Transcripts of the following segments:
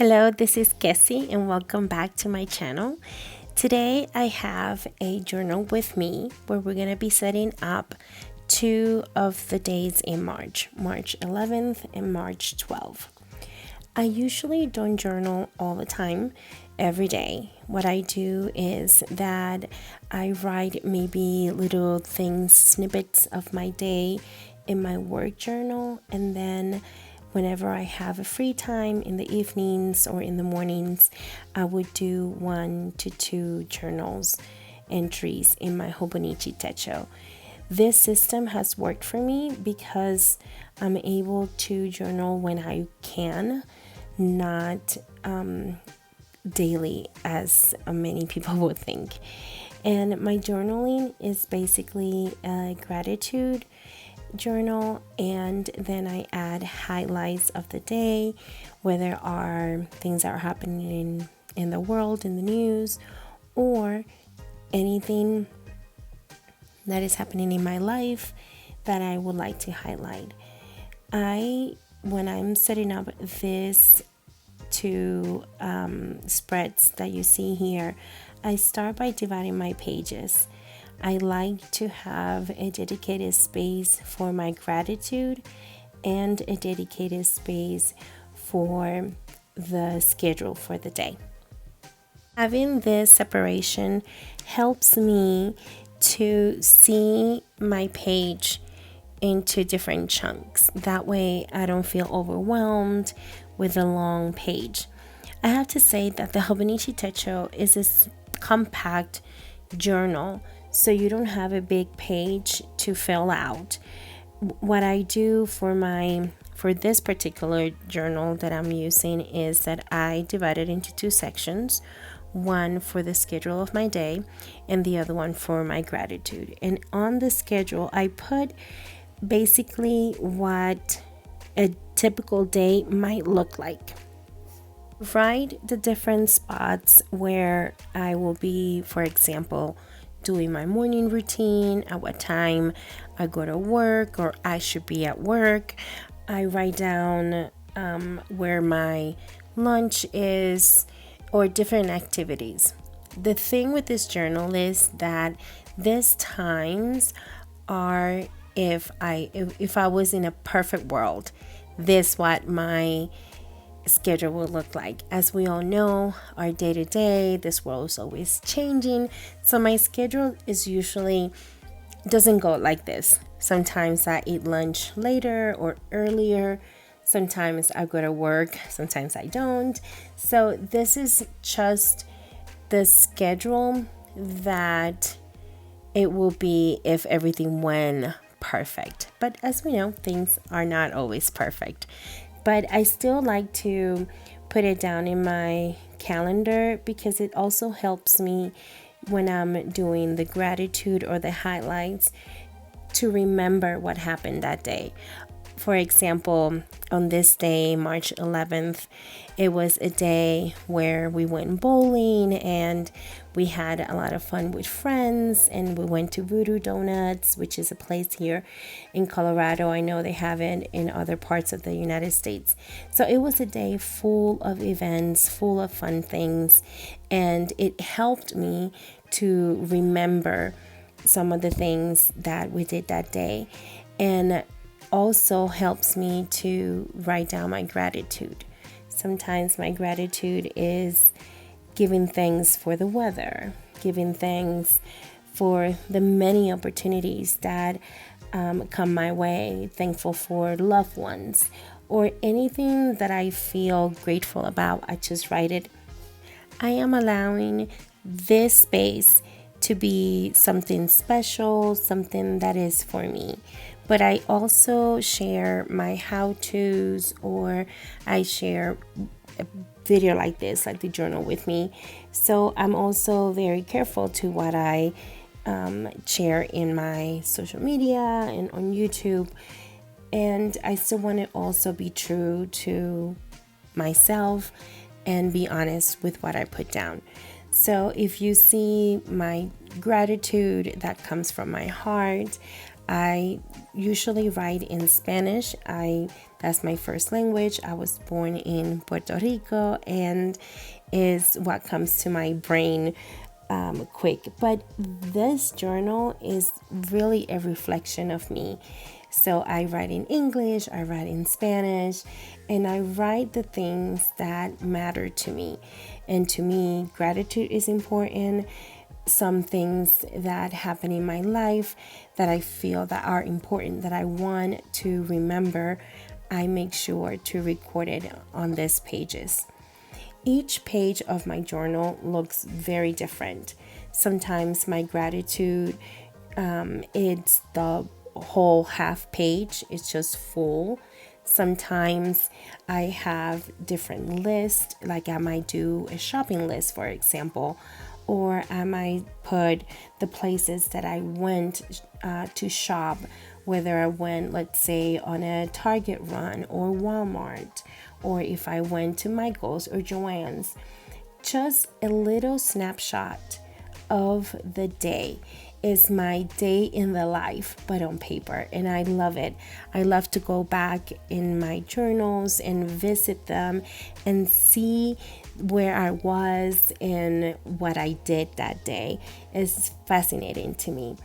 Hello, this is Kessie and welcome back to my channel. Today I have a journal with me where we're going to be setting up two of the days in March 11th and March 12th. I usually don't journal all the time, every day. What I do is that I write maybe little things, snippets of my day in my work journal, and then whenever I have a free time in the evenings or in the mornings, I would do 1 to 2 journals entries in my Hobonichi Techo. This system has worked for me because I'm able to journal when I can, not daily as many people would think. And my journaling is basically a gratitude journal, and then I add highlights of the day, where there are things that are happening in the world, in the news, or anything that is happening in my life that I would like to highlight. When I'm setting up this two spreads that you see here, I start by dividing my pages. I like to have a dedicated space for my gratitude and a dedicated space for the schedule for the day. Having this separation helps me to see my page into different chunks. That way I don't feel overwhelmed with a long page. I have to say that the Hobonichi Techo is a compact journal, so you don't have a big page to fill out. What I do for this particular journal that I'm using is that I divide it into 2 sections, one for the schedule of my day and the other one for my gratitude. And on the schedule, I put basically what a typical day might look like. Write the different spots where I will be, for example, doing my morning routine, at what time I go to work or I should be at work. I write down where my lunch is or different activities. The thing with this journal is that these times are if I was in a perfect world, this what my schedule will look like. As we all know, our day-to-day, this world is always changing, so my schedule is usually doesn't go like this. Sometimes I eat lunch later or earlier, sometimes I go to work, sometimes I don't. So this is just the schedule that it will be if everything went perfect. But as we know, things are not always perfect. But I still like to put it down in my calendar because it also helps me when I'm doing the gratitude or the highlights to remember what happened that day. For example, on this day, March 11th, it was a day where we went bowling and we had a lot of fun with friends, and we went to Voodoo Donuts, which is a place here in Colorado. I know they have it in other parts of the United States. So it was a day full of events, full of fun things, and it helped me to remember some of the things that we did that day, and also helps me to write down my gratitude. Sometimes my gratitude is giving thanks for the weather, giving thanks for the many opportunities that come my way, thankful for loved ones, or anything that I feel grateful about. I just write it. I am allowing this space to be something special, something that is for me. But I also share my how-tos, or I share a video like this, like the journal with me. So I'm also very careful to what I share in my social media and on YouTube. And I still want to also be true to myself and be honest with what I put down. So if you see my gratitude that comes from my heart, I usually write in Spanish. That's my first language. I was born in Puerto Rico, and is what comes to my brain quick. But this journal is really a reflection of me. So I write in English, I write in Spanish, and I write the things that matter to me. And to me, gratitude is important. Some things that happen in my life that I feel that are important, that I want to remember, I make sure to record it on these pages. Each page of my journal looks very different. Sometimes my gratitude, it's the whole half page, it's just full. Sometimes I have different lists, like I might do a shopping list, for example, or I might put the places that I went to shop, whether I went, let's say, on a Target run or Walmart, or if I went to Michael's or Joann's. Just a little snapshot of the day is my day in the life, but on paper, and I love it. I love to go back in my journals and visit them and see where I was and what I did that day. It's fascinating to me.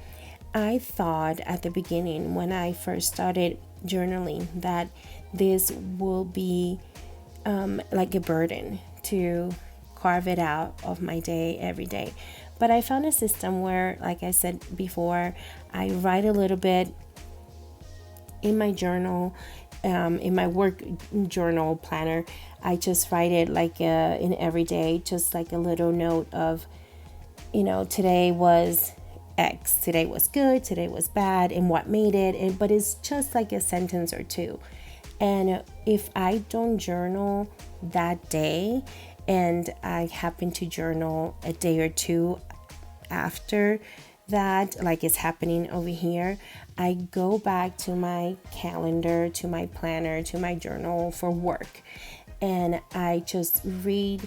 I thought at the beginning, when I first started journaling, that this will be like a burden to carve it out of my day every day. But I found a system where, like I said before, I write a little bit in my journal, in my work journal planner. I just write it like in every day, just like a little note of, today was X, today was good, today was bad, and what made it. But it's just like a sentence or two. And if I don't journal that day, and I happen to journal a day or two after that, like it's happening over here, I go back to my calendar, to my planner, to my journal for work, and I just read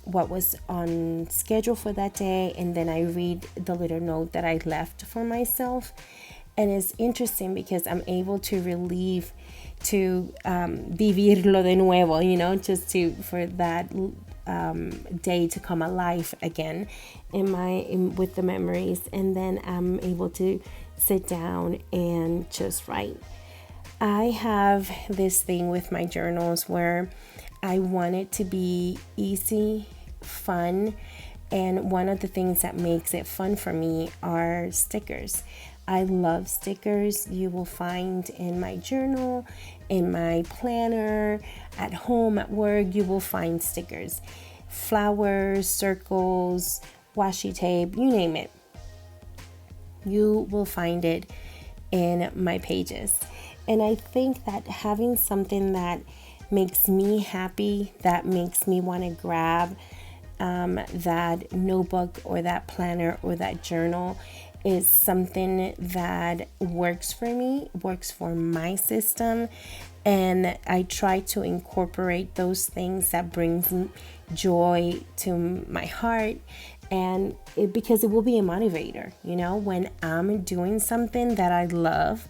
what was on schedule for that day, and then I read the little note that I left for myself. And it's interesting because I'm able to relieve, to vivirlo de nuevo, just for that day to come alive again with the memories. And then I'm able to sit down and just write. I have this thing with my journals where I want it to be easy, fun, and one of the things that makes it fun for me are stickers. I love stickers. You will find in my journal, in my planner, at home, at work, you will find stickers. Flowers, circles, washi tape, you name it. You will find it in my pages. And I think that having something that makes me happy, that makes me want to grab that notebook or that planner or that journal, is something that works for me, works for my system, and I try to incorporate those things that brings joy to my heart, and because it will be a motivator, when I'm doing something that I love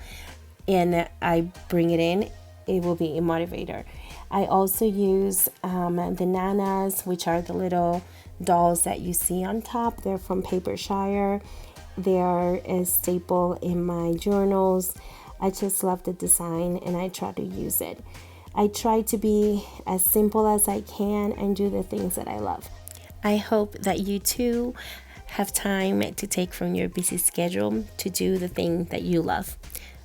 and I bring it in, it will be a motivator. I also use the nanas, which are the little dolls that you see on top. They're from Papershire. They are a staple in my journals. I just love the design and I try to use it. I try to be as simple as I can and do the things that I love. I hope that you too have time to take from your busy schedule to do the thing that you love.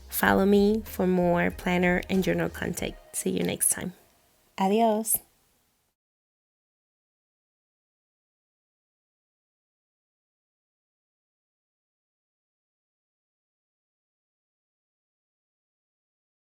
Follow me for more planner and journal content. See you next time. Adios.